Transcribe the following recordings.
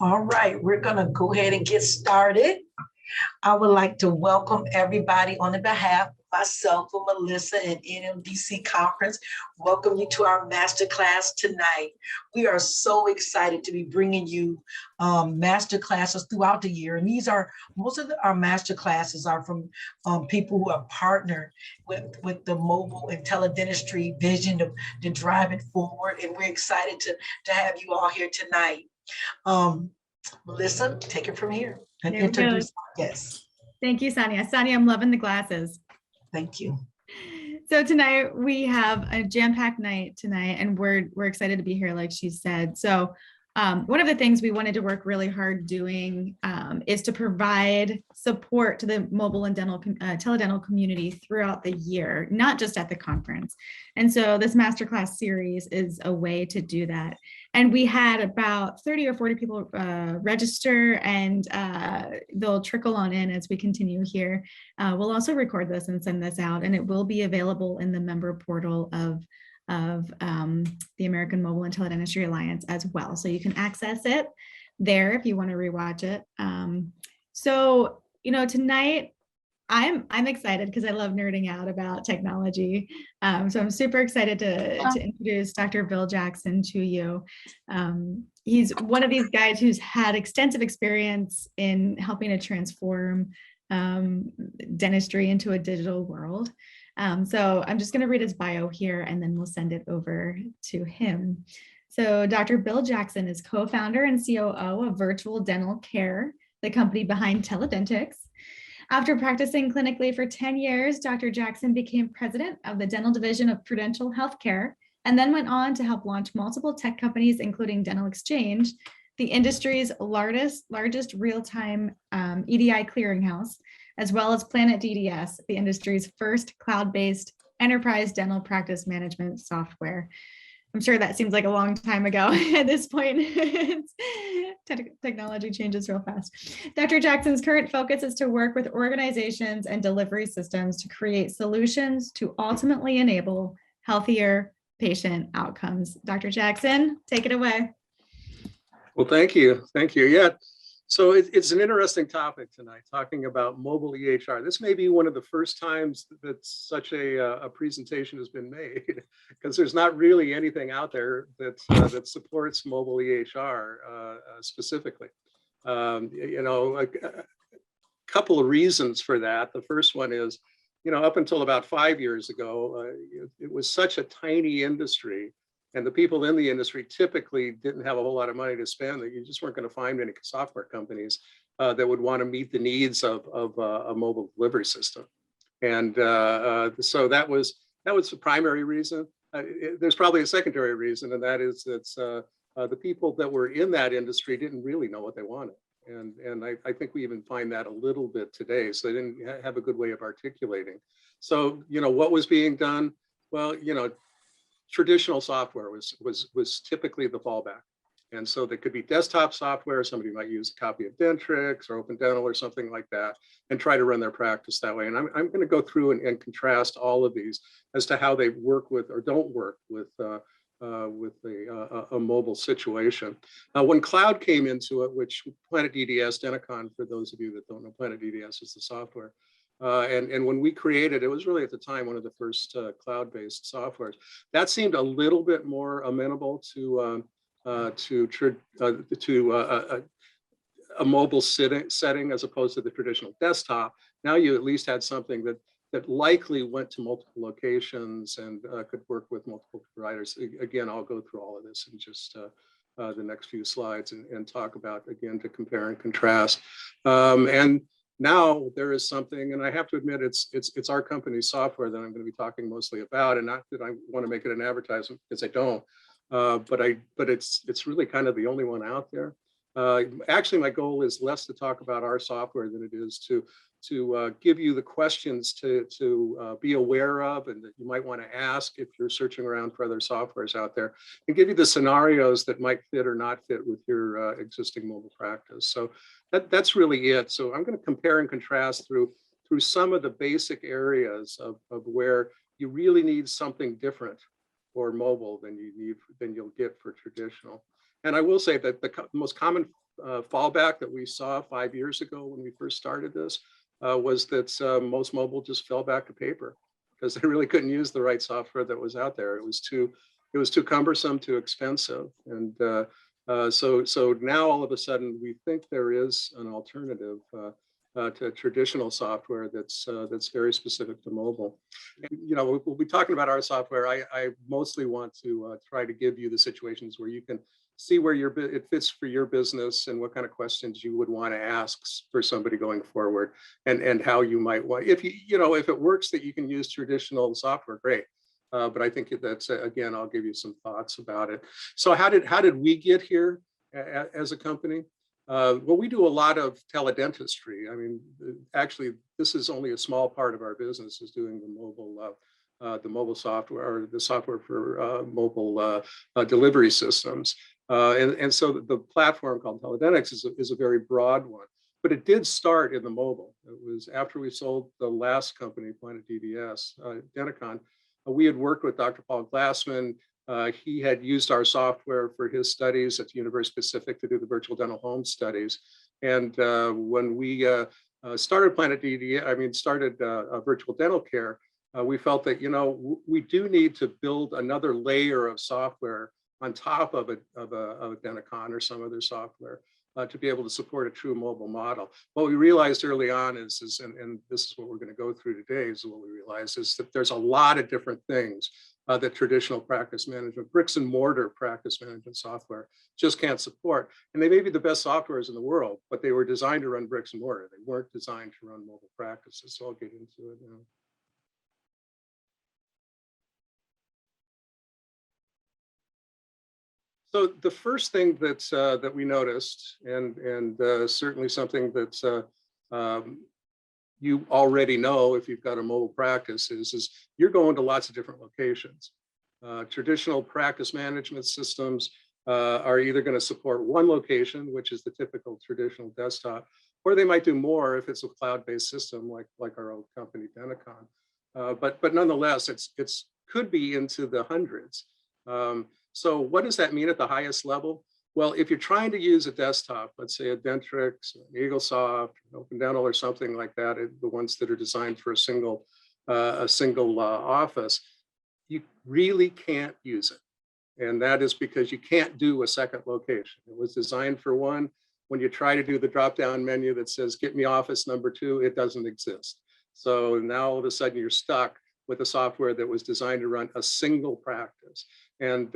All right, we're going to go ahead and get started. I would like to welcome everybody on the behalf of myself and Melissa and NMTC conference. Welcome you to our masterclass tonight. We are so excited to be bringing you masterclasses throughout the year. And most of our masterclasses are from people who are partnered with the mobile and teledentistry vision to drive it forward. And we're excited to have you all here tonight. Melissa, take it from here and introduce our guests. Thank you, Sonya. Sonya, I'm loving the glasses. Thank you. So tonight we have a jam-packed night tonight, and we're excited to be here, like she said. So one of the things we wanted to work really hard doing is to provide support to the mobile and teledental community throughout the year, not just at the conference. And so this masterclass series is a way to do that. And we had about 30 or 40 people register, and they'll trickle on in as we continue here. We'll also record this and send this out, and it will be available in the member portal of the American Mobile and Teledentistry Alliance as well. So you can access it there if you want to rewatch it. So, tonight I'm excited because I love nerding out about technology. So I'm super excited to introduce Dr. Bill Jackson to you. He's one of these guys who's had extensive experience in helping to transform dentistry into a digital world. So I'm just going to read his bio here, and then we'll send it over to him. So Dr. Bill Jackson is co-founder and COO of Virtual Dental Care, the company behind Teledentix. After practicing clinically for 10 years, Dr. Jackson became president of the dental division of Prudential Healthcare, and then went on to help launch multiple tech companies, including Dental Exchange, the industry's largest real-time EDI clearinghouse, as well as Planet DDS, the industry's first cloud-based enterprise dental practice management software. I'm sure that seems like a long time ago at this point. Technology changes real fast. Dr. Jackson's current focus is to work with organizations and delivery systems to create solutions to ultimately enable healthier patient outcomes. Dr. Jackson, take it away. Well, thank you. Thank you. Yeah. So it's an interesting topic tonight, talking about mobile EHR. This may be one of the first times that such a presentation has been made, because there's not really anything out there that supports mobile EHR specifically. A couple of reasons for that. The first one is, up until about 5 years ago, it was such a tiny industry. And the people in the industry typically didn't have a whole lot of money to spend. That you just weren't going to find any software companies that would want to meet the needs of a mobile delivery system. And so that was the primary reason. There's probably a secondary reason, and that is that the people that were in that industry didn't really know what they wanted. And I think we even find that a little bit today. So they didn't have a good way of articulating. So, what was being done? Well, traditional software was typically the fallback. And so there could be desktop software. Somebody might use a copy of Dentrix or Open Dental or something like that and try to run their practice that way. And I'm going to go through and contrast all of these as to how they work with or don't work with a mobile situation. When cloud came into it, which Planet DDS, Denticon, for those of you that don't know, Planet DDS is the software. And when we created, it was really at the time one of the first cloud-based softwares. That seemed a little bit more amenable to a mobile setting as opposed to the traditional desktop. Now you at least had something that likely went to multiple locations and could work with multiple providers. Again, I'll go through all of this in just the next few slides and talk about, again, to compare and contrast. And now there is something, and I have to admit, it's our company's software that I'm going to be talking mostly about, and not that I want to make it an advertisement, because I don't. But it's really kind of the only one out there. Actually, my goal is less to talk about our software than it is to give you the questions to be aware of and that you might want to ask if you're searching around for other softwares out there, and give you the scenarios that might fit or not fit with your existing mobile practice. So that's really it. So I'm going to compare and contrast through some of the basic areas of where you really need something different for mobile than you'll get for traditional. And I will say that the most common fallback that we saw 5 years ago when we first started this was that most mobile just fell back to paper because they really couldn't use the right software that was out there. It was too cumbersome, too expensive. And so now all of a sudden we think there is an alternative to traditional software that's very specific to mobile. And, you know, we'll be talking about our software. I mostly want to try to give you the situations where you can see where it fits for your business and what kind of questions you would want to ask for somebody going forward, and how you might want, if if it works that you can use traditional software, great. But I think that's, again, I'll give you some thoughts about it. So how did we get here as a company? Well, we do a lot of teledentistry. I mean, actually, this is only a small part of our business, is doing the mobile software, or the software for mobile delivery systems. And so the platform called Teledentix is a very broad one, but it did start in the mobile. It was after we sold the last company, Planet DDS, Denticon. We had worked with Dr. Paul Glassman. He had used our software for his studies at the University Pacific to do the virtual dental home studies. And when we started Planet DDS, started virtual dental care, we felt that, we do need to build another layer of software on top of a Denticon or some other software to be able to support a true mobile model. What we realized early on is and this is what we're going to go through today, is what we realized is that there's a lot of different things that traditional practice management, bricks and mortar practice management software just can't support. And they may be the best softwares in the world, but they were designed to run bricks and mortar. They weren't designed to run mobile practices. So I'll get into it now. So the first thing that we noticed, and certainly something that you already know if you've got a mobile practice, is you're going to lots of different locations. Traditional practice management systems are either going to support one location, which is the typical traditional desktop, or they might do more if it's a cloud-based system like our old company, Denticon. But nonetheless, it's could be into the hundreds. So what does that mean at the highest level? Well, if you're trying to use a desktop, let's say a Dentrix, an EagleSoft, an Open Dental, or something like that, the ones that are designed for a single office, you really can't use it. And that is because you can't do a second location. It was designed for one. When you try to do the drop-down menu that says, get me office number 2, it doesn't exist. So now all of a sudden you're stuck with a software that was designed to run a single practice. And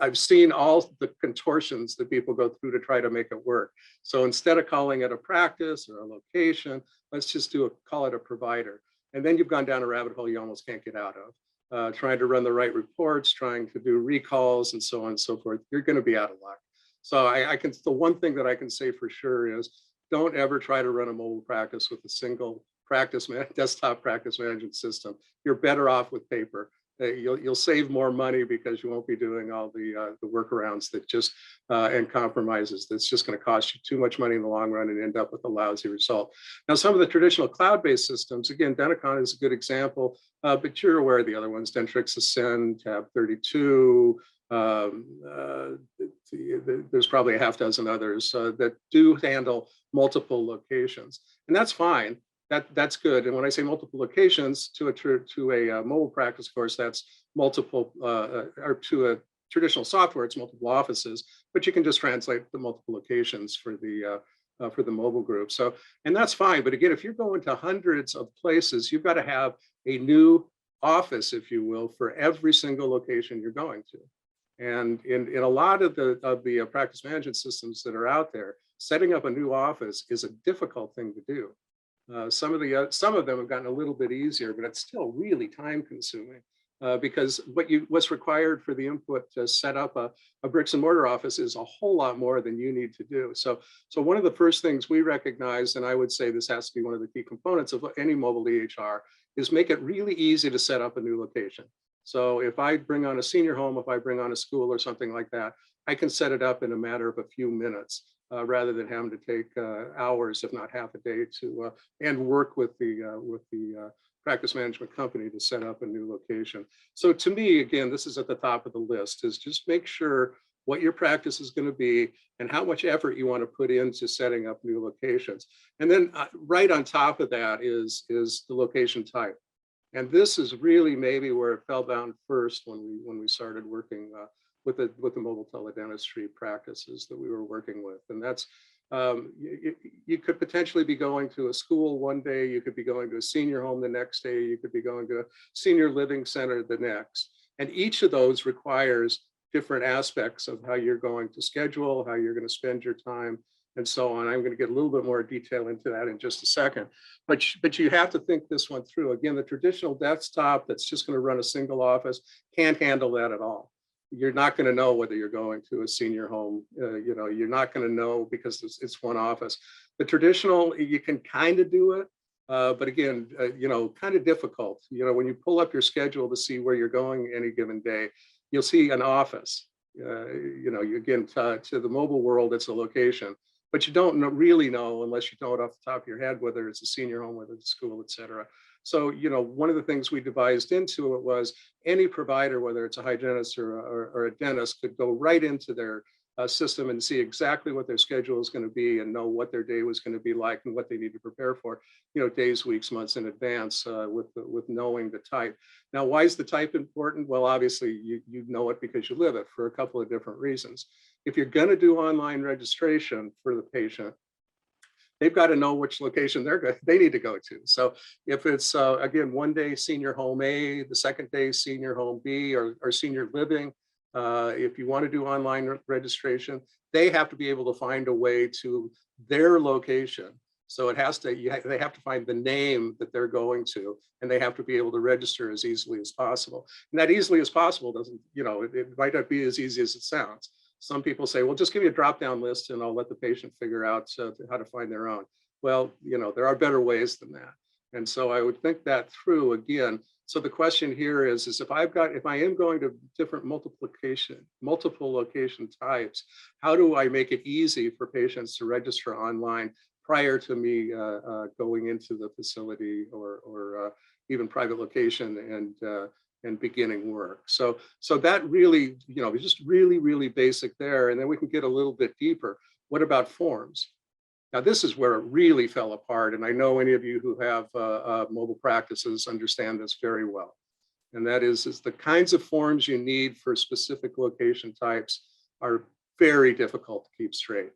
I've seen all the contortions that people go through to try to make it work. So instead of calling it a practice or a location, let's just call it a provider. And then you've gone down a rabbit hole you almost can't get out of. Trying to run the right reports, trying to do recalls, and so on and so forth. You're going to be out of luck. So the one thing that I can say for sure is, don't ever try to run a mobile practice with a single desktop practice management system. You're better off with paper. You'll save more money because you won't be doing all the workarounds that and compromises that's just going to cost you too much money in the long run and end up with a lousy result. Now, some of the traditional cloud-based systems, again, Denticon is a good example, but you're aware of the other ones: Dentrix Ascend, Tab 32. There's probably a half dozen others that do handle multiple locations, and that's fine. That's good. And when I say multiple locations to a mobile practice, of course, that's multiple, or to a traditional software, it's multiple offices, but you can just translate the multiple locations for the mobile group. So, and that's fine. But again, if you're going to hundreds of places, you've got to have a new office, if you will, for every single location you're going to. And in a lot of the practice management systems that are out there, setting up a new office is a difficult thing to do. Some of them have gotten a little bit easier, but it's still really time consuming because what's required for the input to set up a bricks and mortar office is a whole lot more than you need to do. So one of the first things we recognized, and I would say this has to be one of the key components of any mobile EHR, is make it really easy to set up a new location. So if I bring on a senior home, if I bring on a school or something like that, I can set it up in a matter of a few minutes. Rather than having to take hours, if not half a day, to and work with the practice management company to set up a new location. So to me, again, this is at the top of the list: is just make sure what your practice is going to be, and how much effort you want to put into setting up new locations. And then right on top of that is the location type. And this is really maybe where it fell down first when we started working with the mobile teledentistry practices that we were working with. And that's you could potentially be going to a school one day, you could be going to a senior home the next day, you could be going to a senior living center the next. And each of those requires different aspects of how you're going to schedule, how you're going to spend your time, and so on. I'm going to get a little bit more detail into that in just a second. But you have to think this one through. Again, the traditional desktop that's just going to run a single office can't handle that at all. You're not going to know whether you're going to a senior home. You're not going to know because it's one office. The traditional, you can kind of do it, but again, kind of difficult. When you pull up your schedule to see where you're going any given day, you'll see an office. Again, to the mobile world, it's a location, but you don't really know unless you know it off the top of your head whether it's a senior home, whether it's a school, et cetera. So, one of the things we devised into it was any provider, whether it's a hygienist or a dentist, could go right into their system and see exactly what their schedule is going to be and know what their day was going to be like and what they need to prepare for, days, weeks, months in advance with knowing the type. Now, why is the type important? Well, obviously, you know it because you live it for a couple of different reasons. If you're going to do online registration for the patient, they've got to know which location they need to go to. So if it's, again, one day senior home A, the second day senior home B, or senior living, if you want to do online registration, they have to be able to find a way to their location. So they have to find the name that they're going to, and they have to be able to register as easily as possible. And that easily as possible doesn't, it might not be as easy as it sounds. Some people say, well, just give me a drop-down list and I'll let the patient figure out how to find their own. Well, there are better ways than that. And so I would think that through again. So the question here is if I am going to different multiple location types, how do I make it easy for patients to register online prior to me going into the facility or even private location and beginning work. So that really, just really basic there. And then we can get a little bit deeper. What about forms? Now, this is where it really fell apart. And I know any of you who have mobile practices understand this very well. And that is the kinds of forms you need for specific location types are very difficult to keep straight.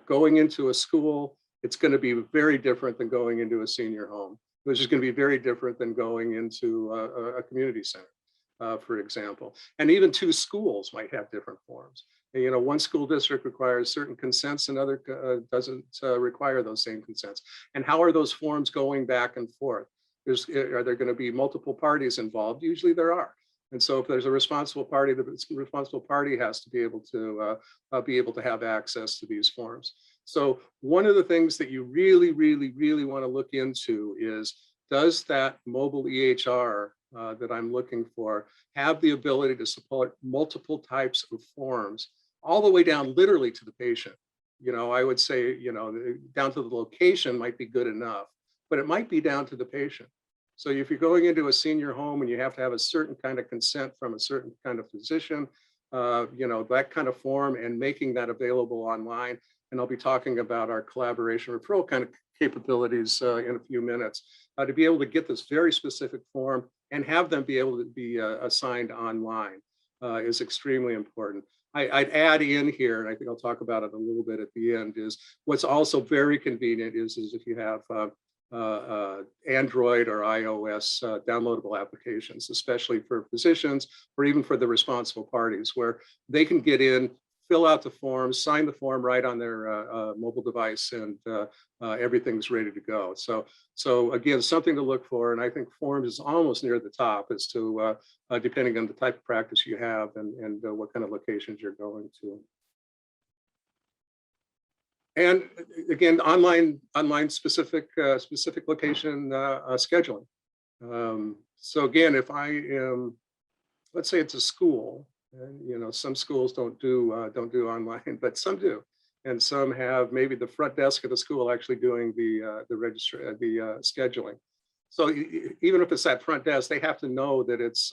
Going into a school, it's going to be very different than going into a senior home, which is going to be very different than going into a community center, for example. And even two schools might have different forms. And, one school district requires certain consents, another doesn't require those same consents. And how are those forms going back and forth? Are there going to be multiple parties involved? Usually there are. And so if there's a responsible party, the responsible party has to be able to have access to these forms. So one of the things that you really want to look into is, does that mobile EHR that I'm looking for have the ability to support multiple types of forms all the way down literally to the patient? I would say, down to the location might be good enough, but it might be down to the patient. So if you're going into a senior home and you have to have a certain kind of consent from a certain kind of physician, that kind of form and making that available online. And I'll be talking about our collaboration referral kind of capabilities in a few minutes to be able to get this very specific form and have them be able to be assigned online is extremely important. I'd add in here, and I think I'll talk about it a little bit at the end, is what's also very convenient is if you have Android or iOS downloadable applications, especially for physicians or even for the responsible parties, where they can get in, fill out the form, sign the form right on their mobile device, and everything's ready to go. So again, something to look for. And I think forms is almost near the top as to depending on the type of practice you have and what kind of locations you're going to. And again, online specific location scheduling. So again, if I am, let's say it's a school, and some schools don't do online, but some do, and some have maybe the front desk of the school actually doing the scheduling. So even if it's that front desk, they have to know that it's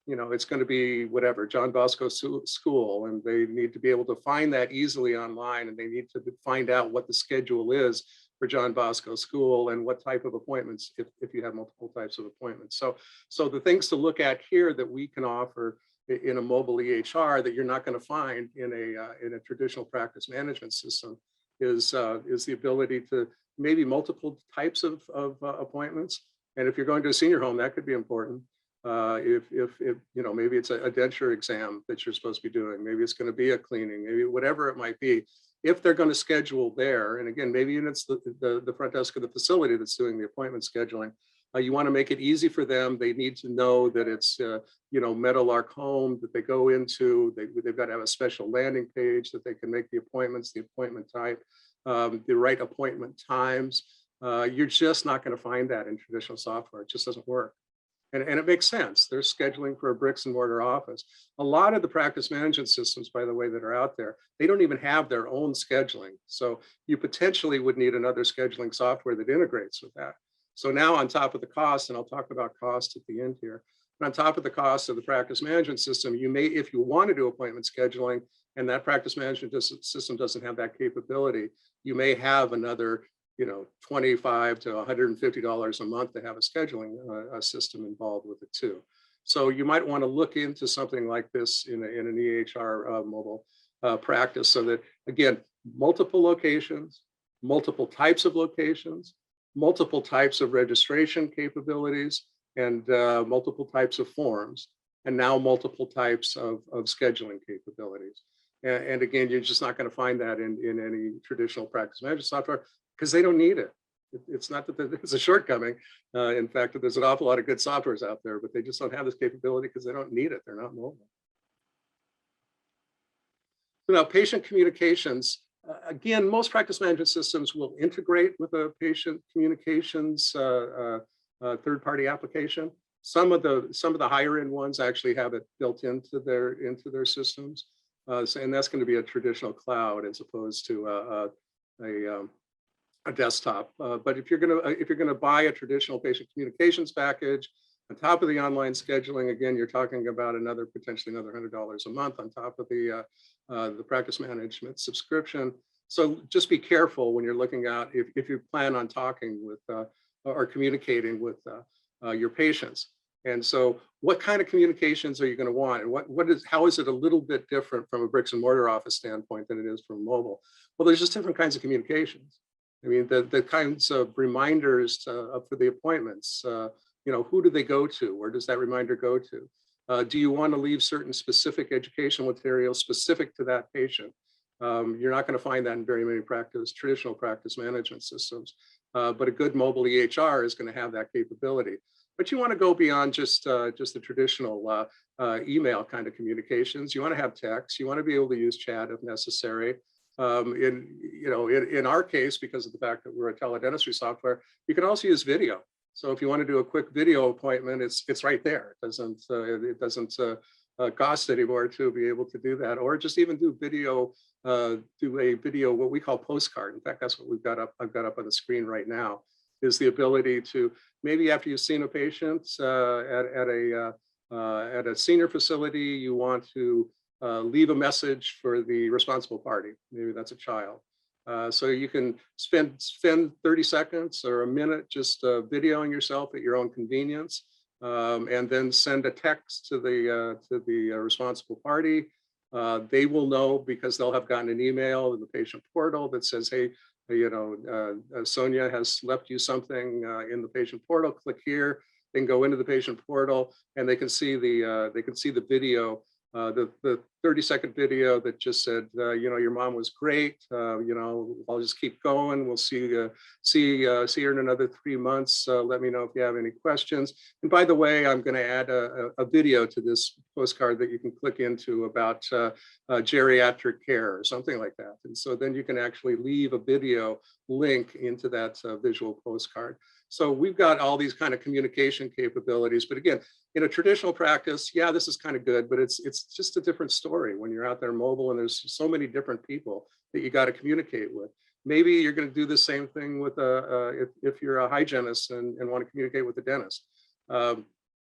it's going to be whatever, John Bosco School, and they need to be able to find that easily online, and they need to find out what the schedule is for John Bosco School and what type of appointments, if you have multiple types of appointments. So the things to look at here that we can offer in a mobile EHR that you're not going to find in a traditional practice management system is the ability to maybe multiple types of appointments. And if you're going to a senior home, that could be important. If maybe it's a denture exam that you're supposed to be doing, maybe it's going to be a cleaning, maybe whatever it might be. If they're going to schedule there, and again, maybe it's the front desk of the facility that's doing the appointment scheduling, you want to make it easy for them. They need to know that it's Meadowlark Home that they go into. They've got to have a special landing page that they can make the appointments, the appointment type, the right appointment times. You're just not going to find that in traditional software. It just doesn't work. And it makes sense. They're scheduling for a bricks and mortar office. A lot of the practice management systems, by the way, that are out there, they don't even have their own scheduling. So you potentially would need another scheduling software that integrates with that. So now on top of the cost, and I'll talk about cost at the end here, but on top of the cost of the practice management system, you may, if you want to do appointment scheduling and that practice management system doesn't have that capability, you may have another $25 to $150 a month to have a scheduling system involved with it too. So you might want to look into something like this in an EHR mobile practice, so that, again, multiple locations, multiple types of locations, multiple types of registration capabilities, and multiple types of forms, and now multiple types of scheduling capabilities. And again, you're just not going to find that in any traditional practice management software, because they don't need it. It's not that there's a shortcoming. In fact, there's an awful lot of good softwares out there, but they just don't have this capability because they don't need it. They're not mobile. So now, patient communications. Again, most practice management systems will integrate with a patient communications third-party application. Some of the higher end ones actually have it built into their systems, and that's going to be a traditional cloud as opposed to a desktop. But if you're gonna buy a traditional patient communications package on top of the online scheduling, again, you're talking about potentially another $100 a month on top of the practice management subscription. So just be careful when you're looking out if you plan on talking with or communicating with your patients. And so what kind of communications are you going to want? And how is it a little bit different from a bricks and mortar office standpoint than it is from mobile? Well, there's just different kinds of communications. I mean, the kinds of reminders for the appointments, who do they go to? Where does that reminder go to? Do you want to leave certain specific educational materials specific to that patient? You're not going to find that in very many traditional practice management systems, but a good mobile EHR is going to have that capability. But you want to go beyond just the traditional email kind of communications. You want to have text. You want to be able to use chat if necessary. In our case, because of the fact that we're a teledentistry software, you can also use video. So if you want to do a quick video appointment, it's right there. It doesn't cost anymore to be able to do that, or just even do a video, what we call postcard. In fact, that's what I've got up on the screen right now, is the ability to, maybe after you've seen a patient at a senior facility, you want to leave a message for the responsible party. Maybe that's a child. So you can spend 30 seconds or a minute just videoing yourself at your own convenience, and then send a text to the responsible party. They will know because they'll have gotten an email in the patient portal that says, hey, Sonya has left you something in the patient portal. Click here. They can go into the patient portal and they can see the video. The 30-second video that just said, your mom was great. I'll just keep going. We'll see her in another 3 months. Let me know if you have any questions. And by the way, I'm going to add a video to this postcard that you can click into about geriatric care or something like that. And so then you can actually leave a video link into that visual postcard. So we've got all these kind of communication capabilities. But again, in a traditional practice, yeah, this is kind of good, but it's just a different story when you're out there mobile and there's so many different people that you got to communicate with. Maybe you're going to do the same thing with if you're a hygienist and want to communicate with the dentist.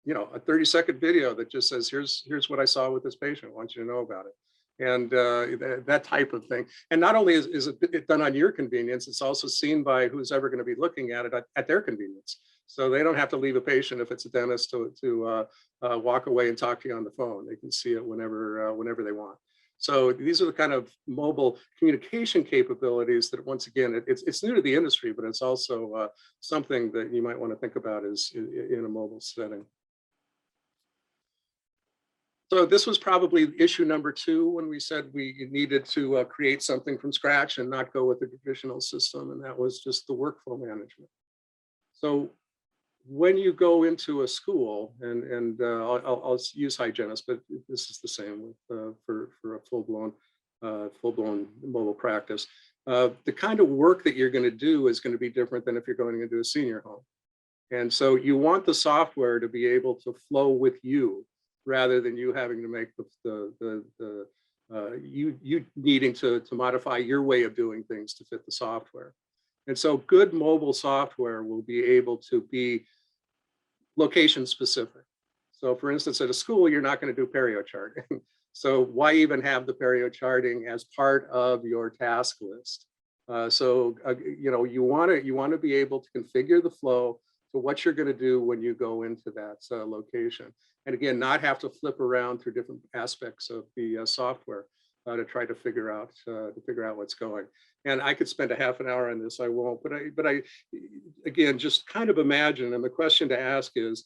a 30-second video that just says, here's what I saw with this patient. I want you to know about it. And that type of thing. And not only is it done on your convenience, it's also seen by who's ever going to be looking at it at their convenience. So they don't have to leave a patient if it's a dentist to walk away and talk to you on the phone. They can see it whenever they want. So these are the kind of mobile communication capabilities that, once again, it's new to the industry, but it's also something that you might want to think about is in a mobile setting. So this was probably issue number 2 when we said we needed to create something from scratch and not go with the traditional system, and that was just the workflow management. So when you go into a school, and I'll use hygienists, but this is the same with, for a full-blown mobile practice. The kind of work that you're going to do is going to be different than if you're going into a senior home. And so you want the software to be able to flow with you, rather than you having to make you needing to modify your way of doing things to fit the software. And so good mobile software will be able to be location specific. So for instance, at a school, you're not going to do perio charting. So why even have the perio charting as part of your task list? You want to be able to configure the flow to what you're going to do when you go into that location. And again, not have to flip around through different aspects of the software to try to figure out what's going. And I could spend a half an hour on this. I won't. But I again, just kind of imagine. And the question to ask is,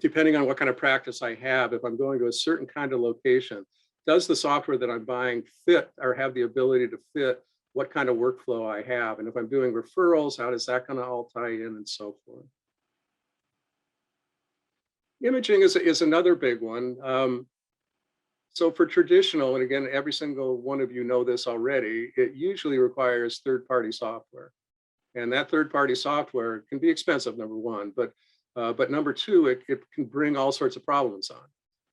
depending on what kind of practice I have, if I'm going to a certain kind of location, does the software that I'm buying fit or have the ability to fit what kind of workflow I have? And if I'm doing referrals, how does that kind of all tie in and so forth? Imaging is another big one. So for traditional, and again, every single one of you know this already, it usually requires third-party software. And that third-party software can be expensive, number one, but number two, it can bring all sorts of problems on.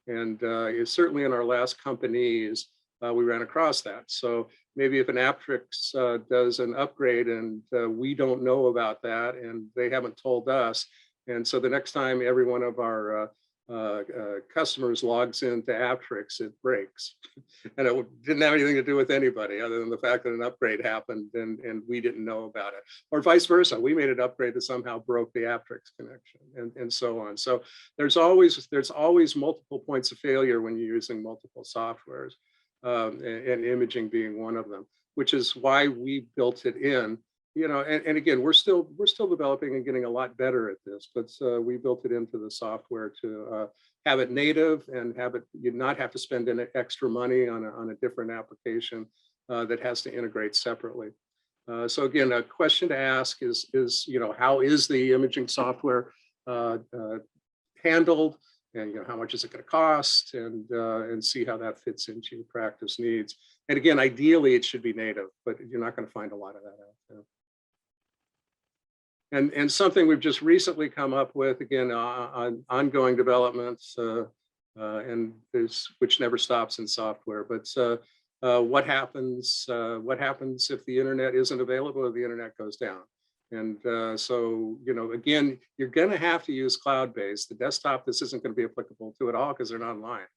And it's certainly in our last companies, we ran across that. So maybe if an Aptrix does an upgrade and we don't know about that and they haven't told us, and so the next time every one of our customers logs into Aptrix, it breaks. And it didn't have anything to do with anybody other than the fact that an upgrade happened and we didn't know about it. Or vice versa, we made an upgrade that somehow broke the Aptrix connection and so on. So there's always multiple points of failure when you're using multiple softwares, and imaging being one of them, which is why we built it in. And again, we're still developing and getting a lot better at this, but we built it into the software to have it native and you not have to spend any extra money on a different application that has to integrate separately. So again, a question to ask is how is the imaging software handled, and how much is it going to cost, and see how that fits into your practice needs. And again, ideally it should be native, but you're not going to find a lot of that out there. And something we've just recently come up with, again, on ongoing developments, which never stops in software. But what happens if the internet isn't available or the internet goes down? And so, again, you're going to have to use cloud-based. The desktop, this isn't going to be applicable to at all because they're not online.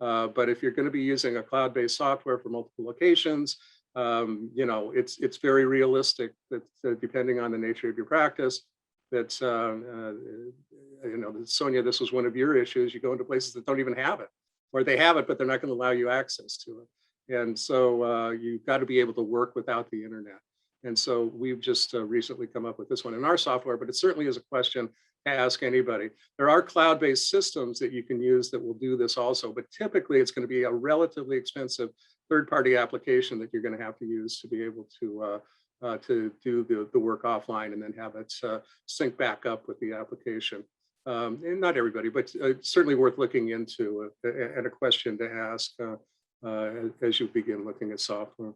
But if you're going to be using a cloud-based software for multiple locations, it's very realistic that depending on the nature of your practice, that Sonya, this was one of your issues. You go into places that don't even have it, or they have it, but they're not going to allow you access to it. And so you've got to be able to work without the internet. And so we've just recently come up with this one in our software, but it certainly is a question to ask anybody. There are cloud-based systems that you can use that will do this also, but typically it's going to be a relatively expensive third-party application that you're going to have to use to be able to do the work offline and then have it sync back up with the application. And not everybody, but certainly worth looking into and a question to ask as you begin looking at software.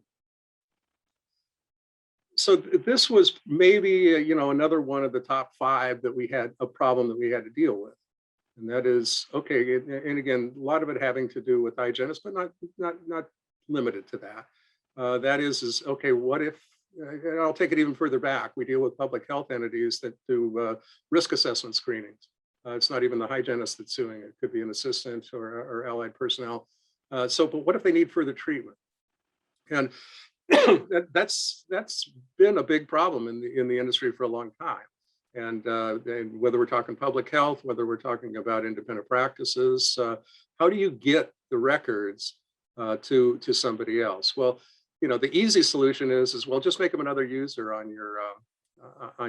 So this was maybe another one of the top 5 that we had a problem that we had to deal with, and that is okay. And again, a lot of it having to do with hygienists, but not limited to that. That is okay. What if? And I'll take it even further back. We deal with public health entities that do risk assessment screenings. It's not even the hygienist that's suing. It could be an assistant or allied personnel. But what if they need further treatment? And that's been a big problem in the industry for a long time. And whether we're talking public health, whether we're talking about independent practices, how do you get the records to somebody else? Well, the easy solution is well, just make them another user on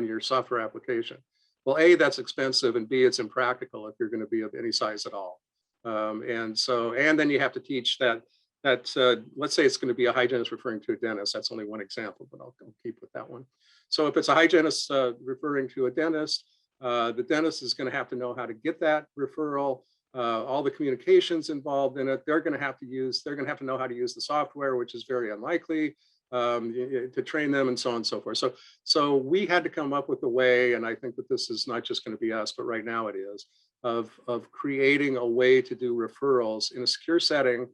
your software application. Well, A, that's expensive, and B, it's impractical if you're going to be of any size at all. And then you have to teach that let's say it's going to be a hygienist referring to a dentist. That's only one example, but I'll keep with that one. So if it's a hygienist referring to a dentist, the dentist is going to have to know how to get that referral, all the communications involved in it. They're going to have to know how to use the software, which is very unlikely to train them, and so on and so forth. So we had to come up with a way, and I think that this is not just going to be us, but right now it is, of creating a way to do referrals in a secure setting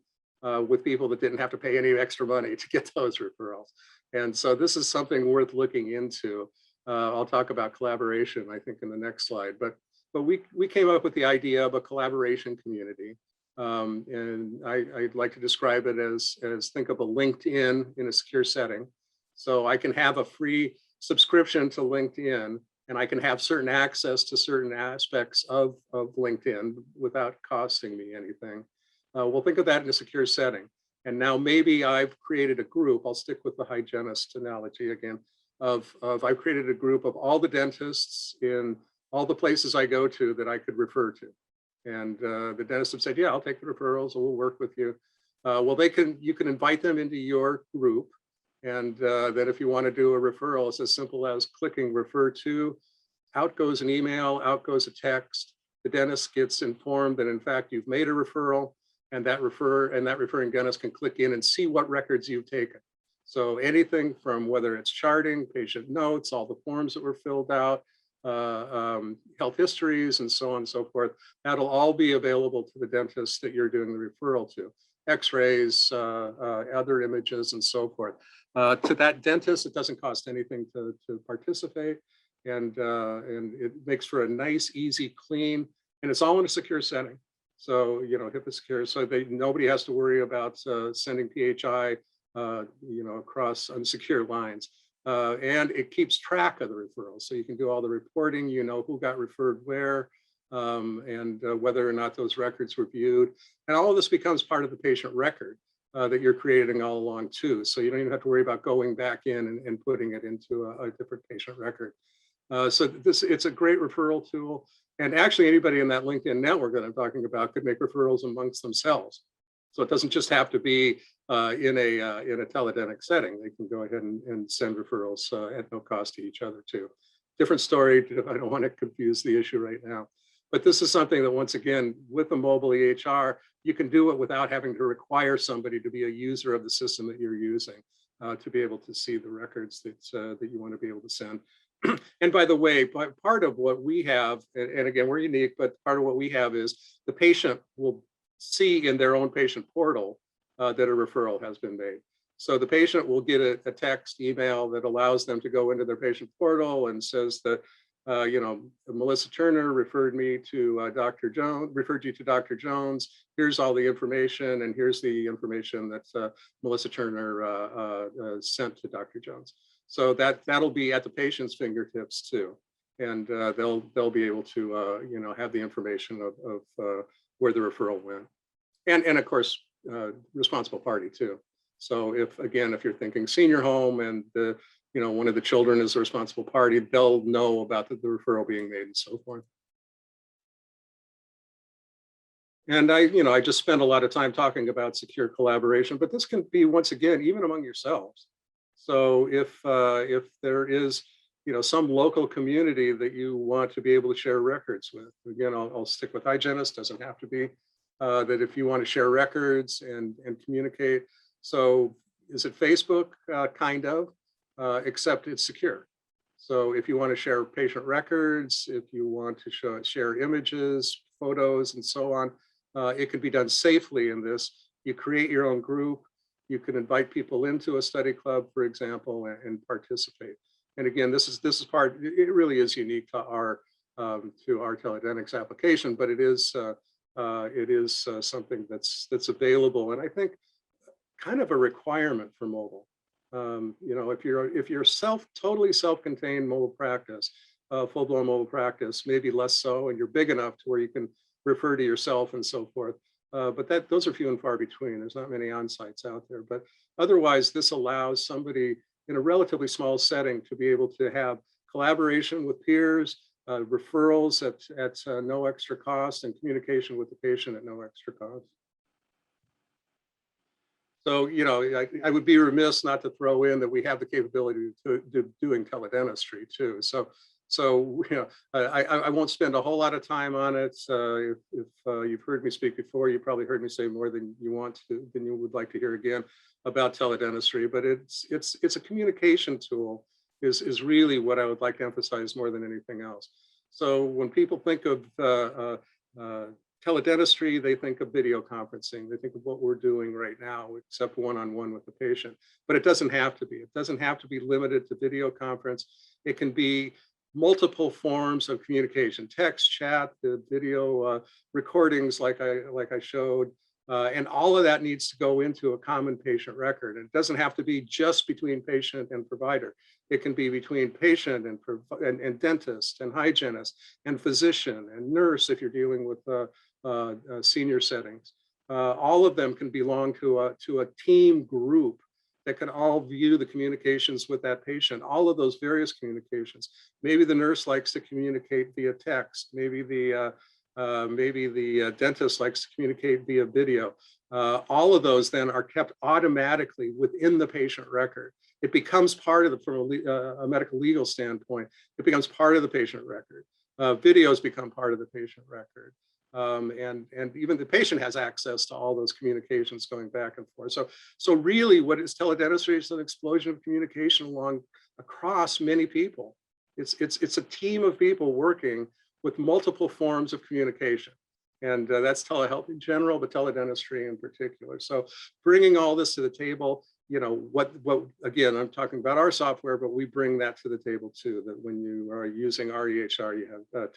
with people that didn't have to pay any extra money to get those referrals. And so this is something worth looking into. I'll talk about collaboration, I think, in the next slide. But we came up with the idea of a collaboration community. And I'd like to describe it as think of a LinkedIn in a secure setting. So I can have a free subscription to LinkedIn, and I can have certain access to certain aspects of LinkedIn without costing me anything. We'll think of that in a secure setting. And now maybe I've created a group, I'll stick with the hygienist analogy again, I've created a group of all the dentists in all the places I go to that I could refer to. And the dentist have said, yeah, I'll take the referrals, and we'll work with you. Well, you can invite them into your group. And then if you want to do a referral, it's as simple as clicking refer to, out goes an email, out goes a text. The dentist gets informed that in fact you've made a referral, and that referring dentist can click in and see what records you've taken. So anything from whether it's charting, patient notes, all the forms that were filled out, health histories, and so on and so forth, that'll all be available to the dentist that you're doing the referral to. X-rays, other images, and so forth. To that dentist, it doesn't cost anything to participate, and it makes for a nice, easy, clean, and it's all in a secure setting. So, HIPAA secure, so nobody has to worry about sending PHI, across unsecure lines. And it keeps track of the referrals. So you can do all the reporting, who got referred where, and whether or not those records were viewed. And all of this becomes part of the patient record that you're creating all along too. So you don't even have to worry about going back in and putting it into a different patient record. So it's a great referral tool. And actually anybody in that LinkedIn network that I'm talking about could make referrals amongst themselves. So it doesn't just have to be in a Teledentix setting. They can go ahead and send referrals at no cost to each other too. Different story. I don't want to confuse the issue right now. But this is something that, once again, with the mobile EHR, you can do it without having to require somebody to be a user of the system that you're using to be able to see the records that you want to be able to send. And by the way, part of what we have, and again, we're unique, but part of what we have is the patient will see in their own patient portal that a referral has been made. So the patient will get a text email that allows them to go into their patient portal and says that, Melissa Turner referred me to Dr. Jones, referred you to Dr. Jones. Here's all the information, and here's the information that Melissa Turner sent to Dr. Jones. So that'll be at the patient's fingertips too, and they'll be able to have the information of where the referral went, and of course responsible party too. So if you're thinking senior home and one of the children is a responsible party, they'll know about the referral being made and so forth. And I just spent a lot of time talking about secure collaboration, but this can be, once again, even among yourselves. So if there is some local community that you want to be able to share records with, again, I'll stick with hygienist, doesn't have to be, that if you want to share records and communicate. So is it Facebook? Kind of, except it's secure. So if you want to share patient records, if you want to share images, photos, and so on, it can be done safely in this. You create your own group. You can invite people into a study club, for example, and participate. And again, this is part, it really is unique to our to our Teledentix application, but it is something that's available, and I think kind of a requirement for mobile. You know, if you're totally self-contained mobile practice, full-blown mobile practice, maybe less so, and you're big enough to where you can refer to yourself and so forth. But those are few and far between. There's not many on-sites out there. But otherwise, this allows somebody in a relatively small setting to be able to have collaboration with peers, referrals at no extra cost, and communication with the patient at no extra cost. So, you know, I would be remiss not to throw in that we have the capability to doing teledentistry too. So you know, I won't spend a whole lot of time on it. If you've heard me speak before, you probably heard me say more than you would like to hear again about teledentistry. But it's a communication tool is really what I would like to emphasize more than anything else. So when people think of teledentistry, they think of video conferencing. They think of what we're doing right now, except one-on-one with the patient. But it doesn't have to be. It doesn't have to be limited to video conference. It can be multiple forms of communication: text, chat, the video recordings, like I showed, and all of that needs to go into a common patient record. And it doesn't have to be just between patient and provider. It can be between patient and dentist and hygienist and physician and nurse if you're dealing with senior settings. All of them can belong to a team group that can all view the communications with that patient, all of those various communications. Maybe the nurse likes to communicate via text. Maybe the dentist likes to communicate via video. All of those then are kept automatically within the patient record. It becomes part of from a medical legal standpoint, it becomes part of the patient record. Videos become part of the patient record. And even the patient has access to all those communications going back and forth. So really what is teledentistry is an explosion of communication across many people. It's a team of people working with multiple forms of communication. And that's telehealth in general, but teledentistry in particular. So bringing all this to the table, you know, what again, I'm talking about our software, but we bring that to the table too, that when you are using our EHR, you have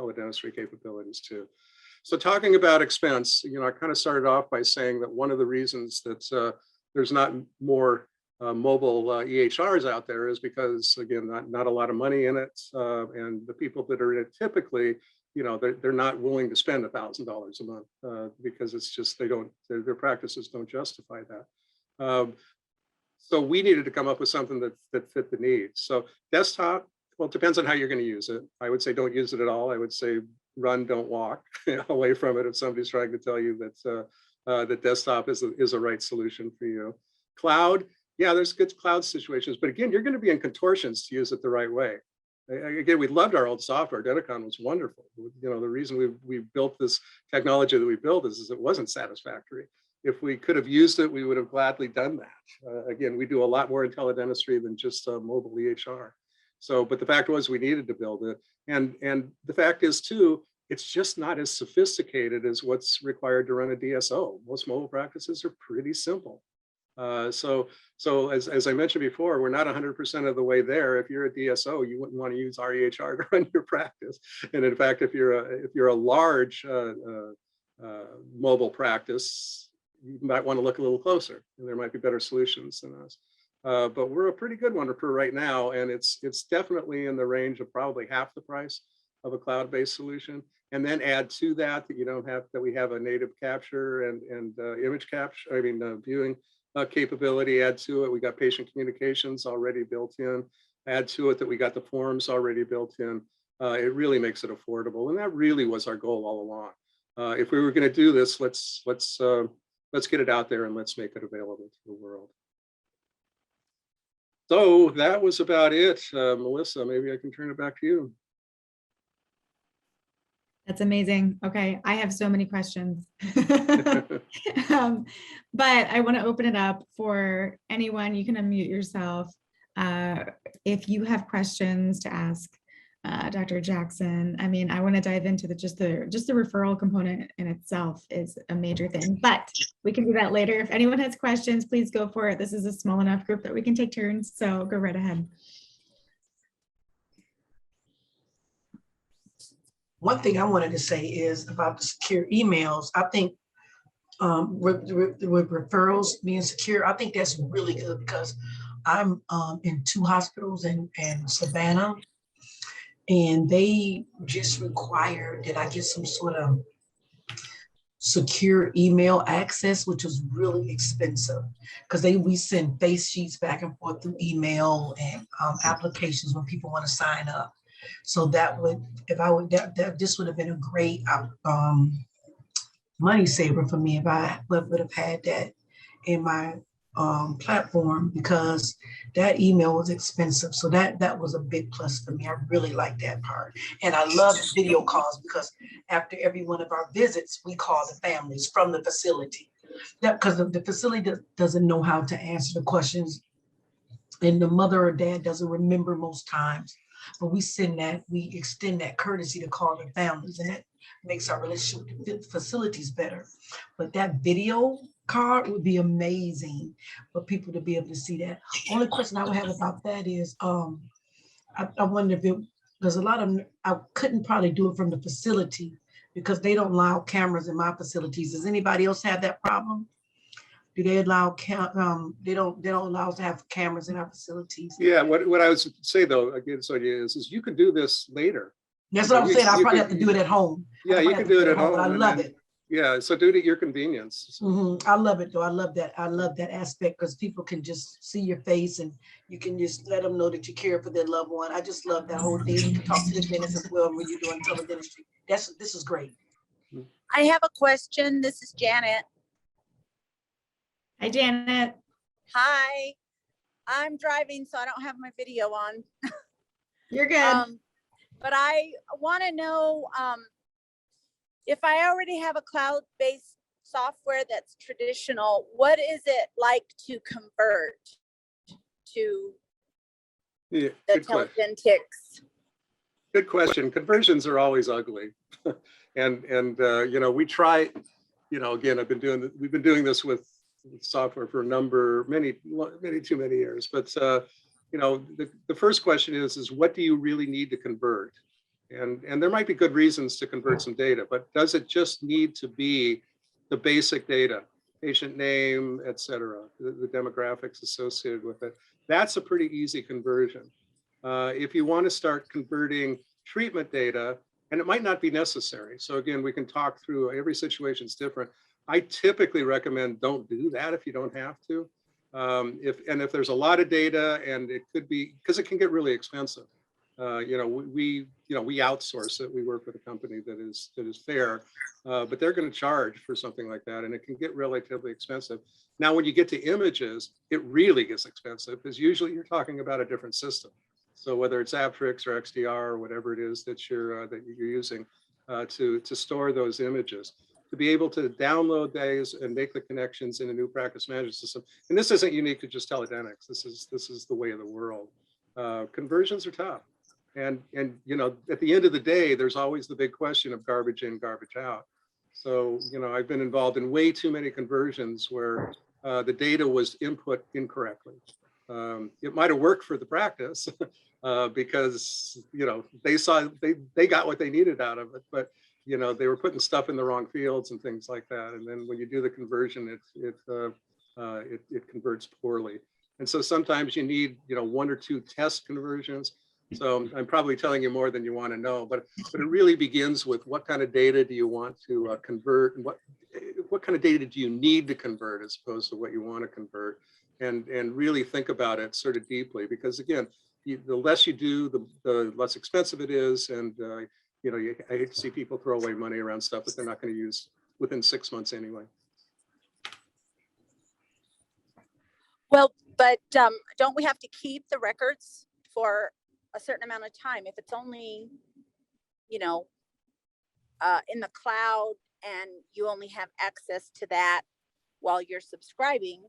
teledentistry capabilities too. So talking about expense, you know, I kind of started off by saying that one of the reasons that there's not more mobile EHRs out there is because, again, not a lot of money in it. And the people that are in it typically, you know, they're not willing to spend $1,000 a month because it's just, their practices don't justify that. So we needed to come up with something that fit the needs. So desktop, well, it depends on how you're going to use it. I would say don't use it at all. I would say run, don't walk away from it if somebody's trying to tell you that desktop is a right solution for you. Cloud, yeah, there's good cloud situations, but again, you're going to be in contortions to use it the right way. Again, we loved our old software. Denticon was wonderful. You know, the reason we built this technology that we built is it wasn't satisfactory. If we could have used it, we would have gladly done that. Again, we do a lot more in teledentistry than just mobile EHR. So, but the fact was we needed to build it. And the fact is too, it's just not as sophisticated as what's required to run a DSO. Most mobile practices are pretty simple. So as I mentioned before, we're not 100% of the way there. If you're a DSO, you wouldn't want to use our EHR to run your practice. And in fact, if you're a large mobile practice, you might want to look a little closer, and there might be better solutions than us. But we're a pretty good one for right now, and it's definitely in the range of probably half the price of a cloud-based solution. And then add to that you don't have that we have a native capture and image capture, viewing capability. Add to it, we got patient communications already built in. Add to it that we got the forms already built in. It really makes it affordable, and that really was our goal all along. If we were going to do this, let's get it out there and let's make it available to the world. So that was about it. Melissa, maybe I can turn it back to you. That's amazing. Okay, I have so many questions. But I want to open it up for anyone. You can unmute yourself. If you have questions to ask Dr. Jackson, I mean, I want to dive into just the referral component in itself is a major thing, but we can do that later. If anyone has questions, please go for it. This is a small enough group that we can take turns, so go right ahead. one thing I wanted to say is about the secure emails. I think with referrals being secure, I think that's really good because I'm in 2 hospitals in Savannah, and they just required that I get some sort of secure email access, which was really expensive because we send face sheets back and forth through email and applications when people want to sign up. So that would, if I would, this would have been a great money saver for me if I would have had that in my platform, because that email was expensive. So that was a big plus for me. I really like that part. And I love video calls because after every one of our visits, we call the families from the facility. That because the facility doesn't know how to answer the questions, and the mother or dad doesn't remember most times. But we extend that courtesy to call the families, and that makes our relationship with the facilities better. But that video card would be amazing for people to be able to see that. Only question I would have about that is, I wonder if there's a lot of, I couldn't probably do it from the facility because they don't allow cameras in my facilities. Does anybody else have that problem? Do they allow, they don't allow us to have cameras in our facilities? Yeah, what I would say though, again, Sonia, is you can do this later. That's what I'm saying. I probably have to do it at home. Yeah, you can do it at home. But I love it. Yeah, so do it at your convenience. I love it though. I love that. I love that aspect because people can just see your face and you can just let them know that you care for their loved one. I just love that whole thing. You can talk to the dentist as well when you're doing teledentistry. This is great. I have a question. This is Janet. Hi, Janet. Hi. I'm driving, so I don't have my video on. You're good. But I want to know if I already have a cloud-based software that's traditional, what is it like to convert to the Teledentix? Good question. Conversions are always ugly. and you know, we try, you know, again, we've been doing this with software for many too many years. But you know, the first question is what do you really need to convert? And there might be good reasons to convert some data, but does it just need to be the basic data, patient name, et cetera, the demographics associated with it? That's a pretty easy conversion. If you want to start converting treatment data, and it might not be necessary. So again, we can talk through, every situation is different. I typically recommend don't do that if you don't have to. If there's a lot of data, and it could be, because it can get really expensive. You know, we outsource it. We work with a company that is fair, but they're going to charge for something like that, and it can get relatively expensive. Now, when you get to images, it really gets expensive because usually you're talking about a different system. So whether it's Aptrix or XDR or whatever it is that you're using to store those images, to be able to download those and make the connections in a new practice management system. And this isn't unique to just Teledentix. This is the way of the world. Conversions are tough. And you know, at the end of the day, there's always the big question of garbage in, garbage out. So, you know, I've been involved in way too many conversions where the data was input incorrectly. It might have worked for the practice because, you know, they got what they needed out of it, but you know, they were putting stuff in the wrong fields and things like that. And then when you do the conversion, it converts poorly. And so sometimes you need, you know, 1 or 2 test conversions. So I'm probably telling you more than you want to know, but it really begins with what kind of data do you want to convert, and what kind of data do you need to convert as opposed to what you want to convert, and really think about it sort of deeply, because again, the less you do, the less expensive it is, and you know, I hate to see people throw away money around stuff that they're not going to use within 6 months anyway. Well, but don't we have to keep the records for a certain amount of time? If it's only, you know, in the cloud and you only have access to that while you're subscribing,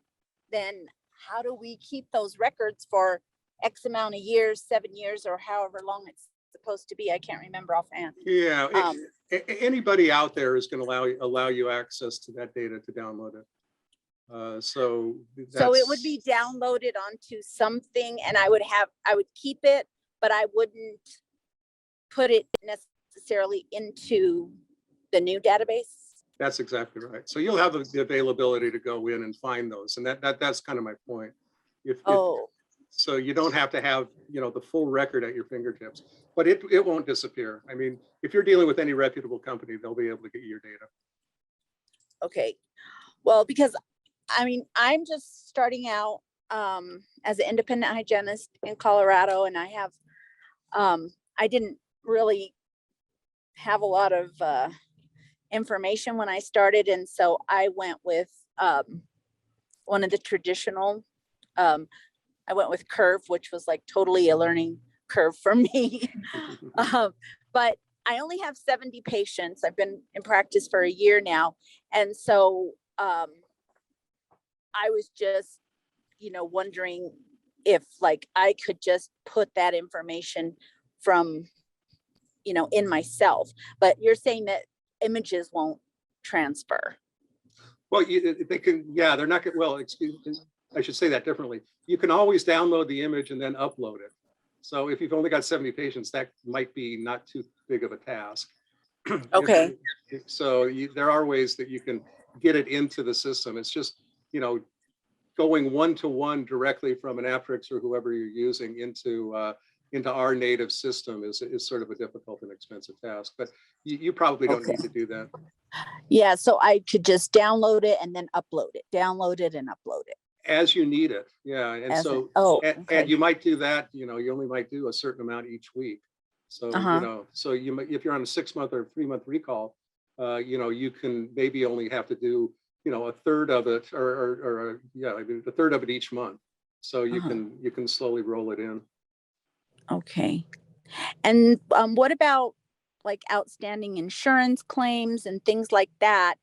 then how do we keep those records for X amount of years, 7 years, or however long it's supposed to be? I can't remember offhand. Yeah, anybody out there is going to allow you access to that data to download it. So it would be downloaded onto something, and I would keep it, but I wouldn't put it necessarily into the new database? That's exactly right. So you'll have the availability to go in and find those. And that's kind of my point. So you don't have to have, the full record at your fingertips, but it won't disappear. I mean, if you're dealing with any reputable company, they'll be able to get your data. Okay. Well, because I mean, I'm just starting out as an independent hygienist in Colorado, and I have, I didn't really have a lot of information when I started. And so I went with one of the traditional, I went with Curve, which was like totally a learning curve for me. But I only have 70 patients. I've been in practice for a year now. And so I was just, wondering if like I could just put that information from, in myself. But you're saying that images won't transfer. Well, they can, yeah, they're not, well, I should say that differently. You can always download the image and then upload it. So if you've only got 70 patients, that might be not too big of a task. Okay. So there are ways that you can get it into the system. It's just, going one-to-one directly from an Aptrix or whoever you're using into our native system is sort of a difficult and expensive task, but you probably don't need to do that. Yeah, so I could just download it and then upload it, download it and upload it. As you need it, yeah. And so, and you might do that, you only might do a certain amount each week. So, so if you're on a 6-month or 3-month recall, you can maybe only have to do, a third of it or a third of it each month. So you can slowly roll it in. Okay. And what about like outstanding insurance claims and things like that,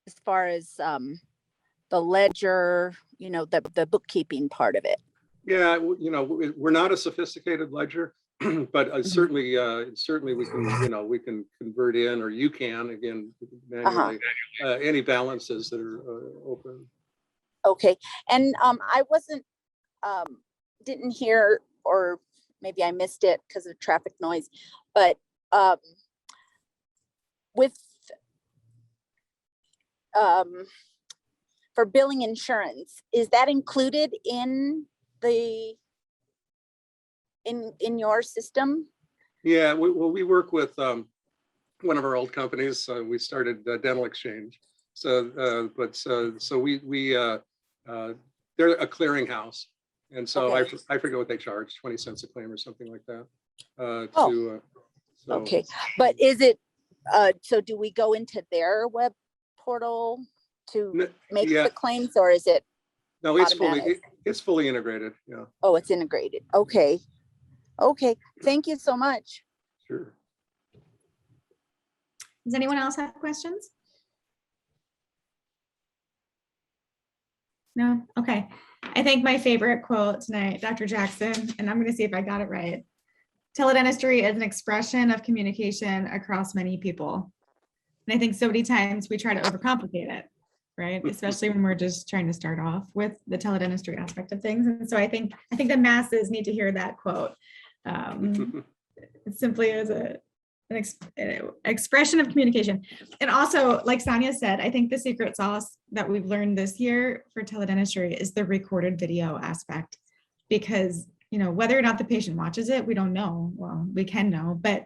as far as the ledger, the bookkeeping part of it? Yeah, we're not a sophisticated ledger, but certainly we can, we can convert in, or you can, again, manually, any balances that are open. Okay. And I didn't hear, or maybe I missed it because of traffic noise, but for billing insurance, is that included in in your system? Yeah, we work with one of our old companies. We started Dental Exchange. So they're a clearinghouse, and so I forget what they charge, 20 cents a claim or something like that. Okay, but is it so do we go into their web portal to make the claims, or is it? No, it's fully integrated. Yeah. Oh, it's integrated. Okay. Okay. Thank you so much. Sure. Does anyone else have questions? No? Okay. I think my favorite quote tonight, Dr. Jackson, and I'm going to see if I got it right. Teledentistry is an expression of communication across many people. And I think so many times we try to overcomplicate it, right? Especially when we're just trying to start off with the teledentistry aspect of things. And so I think the masses need to hear that quote. Simply as an expression of communication. And also, like Sonya said, I think the secret sauce that we've learned this year for teledentistry is the recorded video aspect, because whether or not the patient watches it, we don't know. Well, we can know, but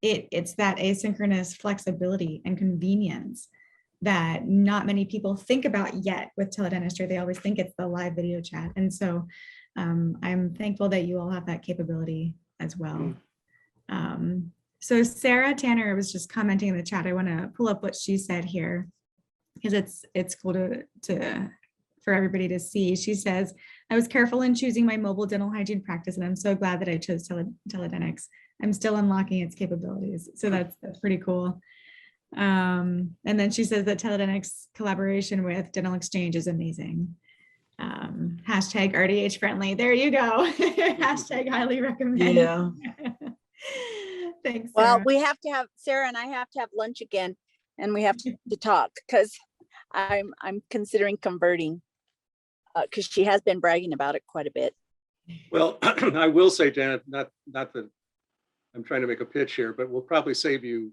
it's that asynchronous flexibility and convenience that not many people think about yet with teledentistry. They always think it's the live video chat. And so I'm thankful that you all have that capability as well. So Sarah Tanner was just commenting in the chat. I want to pull up what she said here, because it's cool for everybody to see. She says, I was careful in choosing my mobile dental hygiene practice, and I'm so glad that I chose Teledentix. I'm still unlocking its capabilities. So that's pretty cool. And then she says that Teledentix collaboration with Dental Exchange is amazing. Hashtag RDH friendly. There you go. Hashtag highly recommend. Yeah. Thanks. Well, Sarah and I have to have lunch again, and we have to talk, because I'm considering converting, because she has been bragging about it quite a bit. Well, I will say, Janet, not that I'm trying to make a pitch here, but we'll probably save you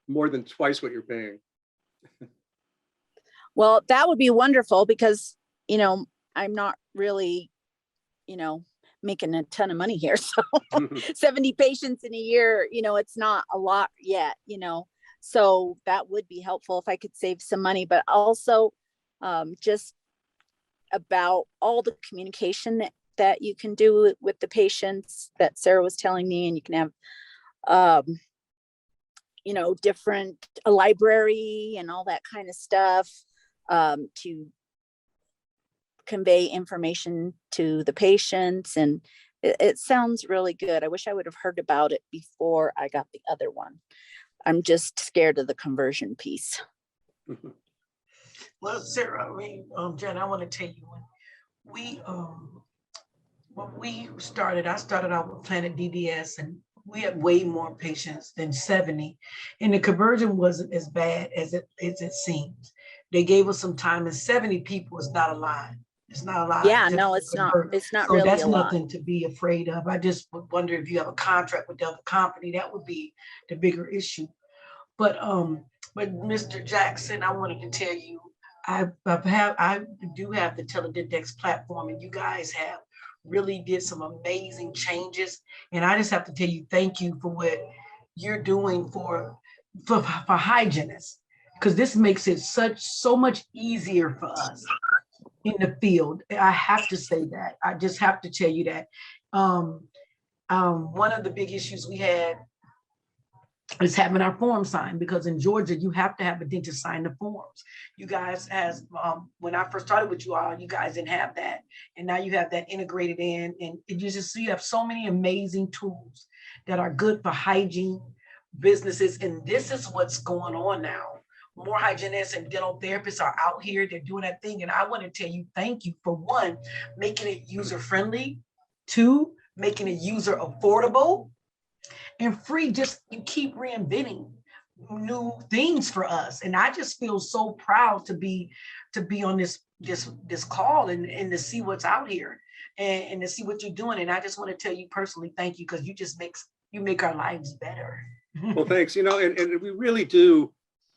more than twice what you're paying. Well, that would be wonderful because, I'm not really, making a ton of money here. So 70 patients in a year, it's not a lot yet, so that would be helpful if I could save some money, but also just about all the communication that you can do with the patients that Sarah was telling me, and you can have, different a library and all that kind of stuff to convey information to the patients. And it sounds really good. I wish I would have heard about it before I got the other one. I'm just scared of the conversion piece. Well, Sarah, Jen, I want to tell you when we started, I started out with Planet DBS, and we had way more patients than 70, and the conversion wasn't as bad as it seems. They gave us some time, and 70 people is not a lot. It's not a lot. Yeah, no, it's not. It's not really that's a lot. nothing to be afraid of. I just wonder if you have a contract with the other company, that would be the bigger issue. But Mr. Jackson, I wanted to tell you, I do have the Teledentix platform, and you guys have really did some amazing changes. And I just have to tell you, thank you for what you're doing for hygienists, because this makes it so much easier for us in the field. I have to say that. I just have to tell you that. One of the big issues we had is having our form signed, because in Georgia, you have to have a dentist sign the forms. You guys, when I first started with you all, you guys didn't have that. And now you have that integrated in, and you have so many amazing tools that are good for hygiene businesses. And this is what's going on now. More hygienists and dental therapists are out here. They're doing that thing. And I want to tell you, thank you for, one, making it user-friendly, two, making it user affordable and free. Just you keep reinventing new things for us. And I just feel so proud to be on this call and to see what's out here and to see what you're doing. And I just want to tell you personally, thank you, because you make our lives better. Well, thanks. And we really do.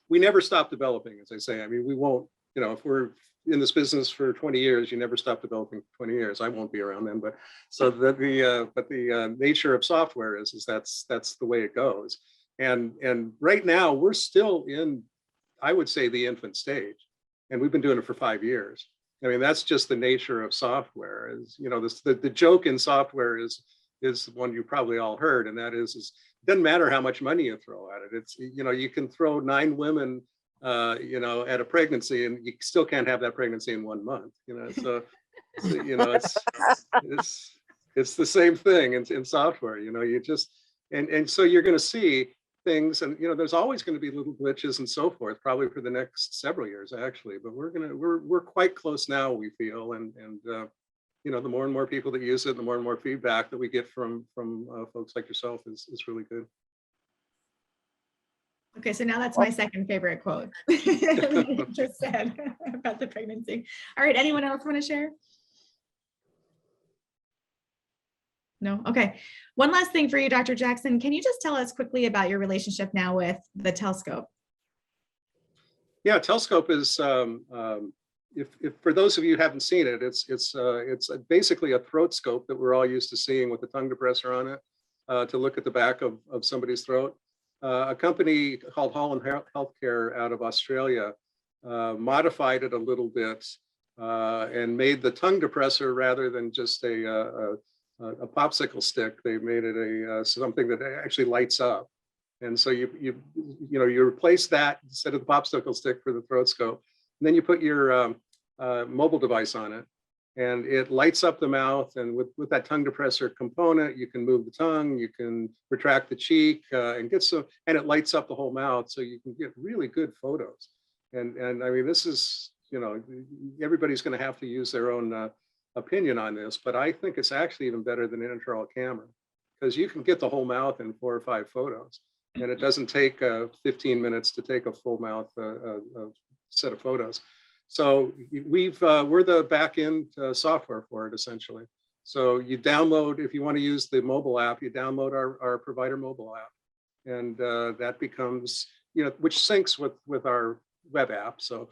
We never stop developing, as I say. I mean, we won't, if we're in this business for 20 years, you never stop developing for 20 years. I won't be around then, but so that the nature of software is that's the way it goes. And right now we're still in, I would say, the infant stage, and we've been doing it for 5 years. I mean, that's just the nature of software. Is the joke in software is one you probably all heard, and that is it doesn't matter how much money you throw at it. It's you can throw 9 women at a pregnancy, and you still can't have that pregnancy in 1 month. So it's the same thing in software. You just and so you're going to see things, and there's always going to be little glitches and so forth, probably for the next several years actually. But we're quite close now, we feel, and the more and more people that use it, the more and more feedback that we get from folks like yourself is really good. Okay, so now that's my second favorite quote. You just said about the pregnancy. All right, anyone else want to share? No? Okay. One last thing for you, Dr. Jackson. Can you just tell us quickly about your relationship now with the Telescope? Yeah, Telescope is, if for those of you who haven't seen it, it's basically a throat scope that we're all used to seeing with a tongue depressor on it to look at the back of somebody's throat. A company called Holland Healthcare out of Australia modified it a little bit and made the tongue depressor, rather than just a popsicle stick, they made it something that actually lights up. And so you replace that instead of the popsicle stick for the throat scope. And then you put your mobile device on it, and it lights up the mouth. And with that tongue depressor component, you can move the tongue, you can retract the cheek, and it lights up the whole mouth, so you can get really good photos. And I mean, this is, everybody's going to have to use their own opinion on this, but I think it's actually even better than an intraoral camera, because you can get the whole mouth in 4 or 5 photos, and it doesn't take 15 minutes to take a full mouth set of photos. So we're the back end software for it, essentially. So you download, if you want to use the mobile app, you download our provider mobile app. And that becomes, which syncs with our web app. So,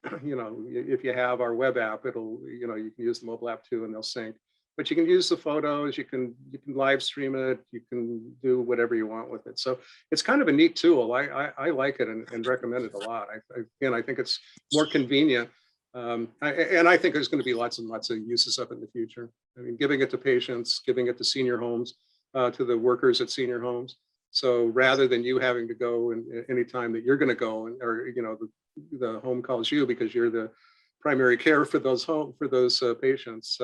if you have our web app, it'll, you can use the mobile app too, and they'll sync. But you can use the photos, you can live stream it, you can do whatever you want with it. So it's kind of a neat tool. I like it and recommend it a lot. I think it's more convenient. And I think there's going to be lots and lots of uses of it in the future. I mean, giving it to patients, giving it to senior homes, to the workers at senior homes. So rather than you having to go and anytime that you're going to go, or the home calls you because you're the primary care for those patients,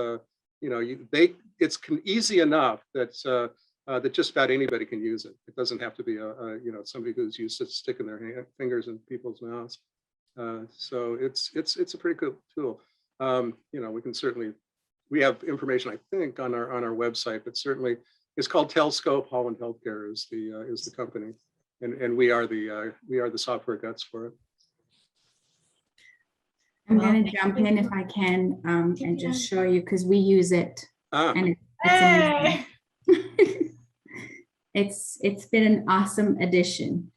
it's easy enough that that just about anybody can use it. It doesn't have to be somebody who's used to sticking their fingers in people's mouths. So it's a pretty good tool. We have information, I think, on our website, but certainly it's called Telscope. Holland Healthcare is the company, and we are the software guts for it. I'm going to jump in if I can and just show you, because we use it. And it's amazing. It's been an awesome addition.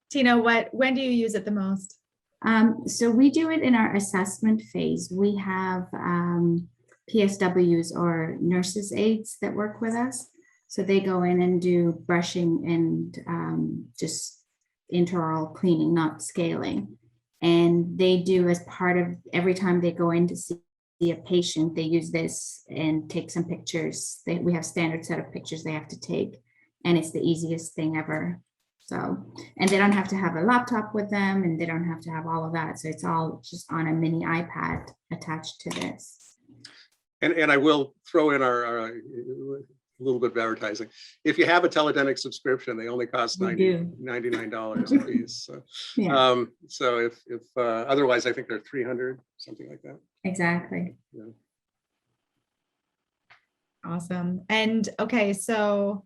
Tina, when do you use it the most? So we do it in our assessment phase. We have PSWs, or nurses aides, that work with us. So they go in and do brushing and just intraoral cleaning, not scaling. And they do, as part of every time they go in to see a patient, they use this and take some pictures. We have standard set of pictures they have to take, and it's the easiest thing ever. So, and they don't have to have a laptop with them, and they don't have to have all of that. So it's all just on a mini iPad attached to this. And I will throw in our a little bit of advertising. If you have a Teledentix subscription, they only cost $99 a piece. So, yeah. So if otherwise, I think they're $300, something like that. Exactly. Yeah. Awesome. And okay, so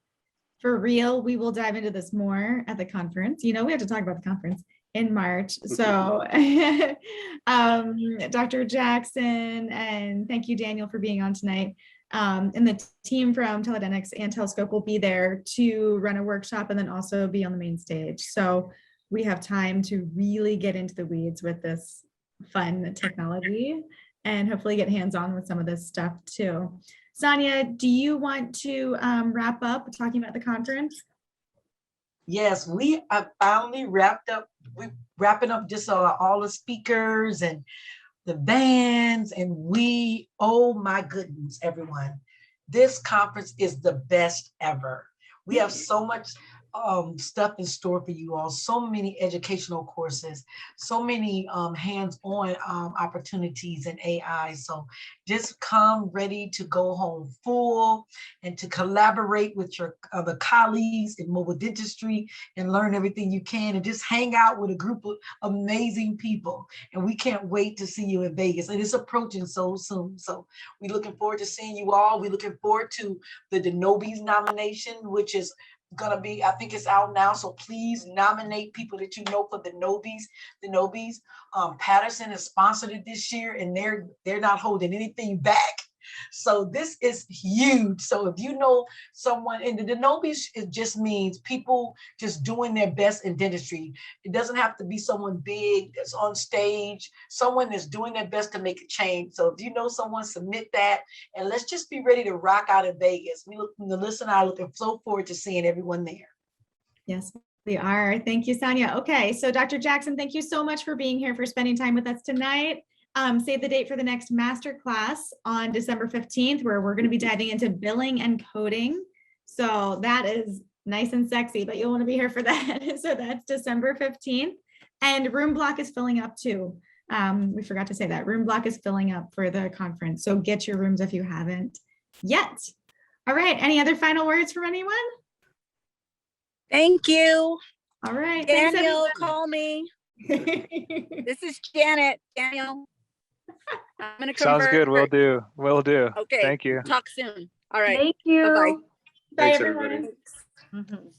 for real, we will dive into this more at the conference. We have to talk about the conference in March. So Dr. Jackson, and thank you, Daniel, for being on tonight. And the team from Teledentix and Telscope will be there to run a workshop and then also be on the main stage. So we have time to really get into the weeds with this fun technology and hopefully get hands-on with some of this stuff too. Sonya, do you want to wrap up talking about the conference? Yes, we are finally wrapped up. We're wrapping up just all the speakers and the bands, and oh my goodness, everyone, this conference is the best ever. We have so much stuff in store for you all, so many educational courses, so many hands-on opportunities in AI. So just come ready to go home full and to collaborate with your other colleagues in mobile dentistry and learn everything you can, and just hang out with a group of amazing people. And we can't wait to see you in Vegas, and it's approaching so soon. So we're looking forward to seeing you all. We're looking forward to the Denobes nomination, which is gonna be, I think it's out now, so please nominate people that you know for the Denobes. Patterson has sponsored it this year, and they're not holding anything back. So this is huge. So if you know someone, and the Denobes, it just means people just doing their best in dentistry. It doesn't have to be someone big that's on stage, someone that's doing their best to make a change. So if you know someone, submit that, and let's just be ready to rock out in Vegas. Melissa and I are looking so forward to seeing everyone there. Yes, we are. Thank you, Sonya. Okay, so Dr. Jackson, thank you so much for being here, for spending time with us tonight. Save the date for the next masterclass on December 15th, where we're going to be diving into billing and coding. So that is nice and sexy, but you'll want to be here for that. So that's December 15th. And room block is filling up too. We forgot to say that. Room block is filling up for the conference. So get your rooms if you haven't yet. All right. Any other final words from anyone? Thank you. All right. Daniel, call me. This is Janet. Daniel. I'm gonna convert. Sounds good. Will do. Okay. Thank you. Talk soon. All right. Thank you. Bye-bye. Bye, Thanks, everyone. everybody.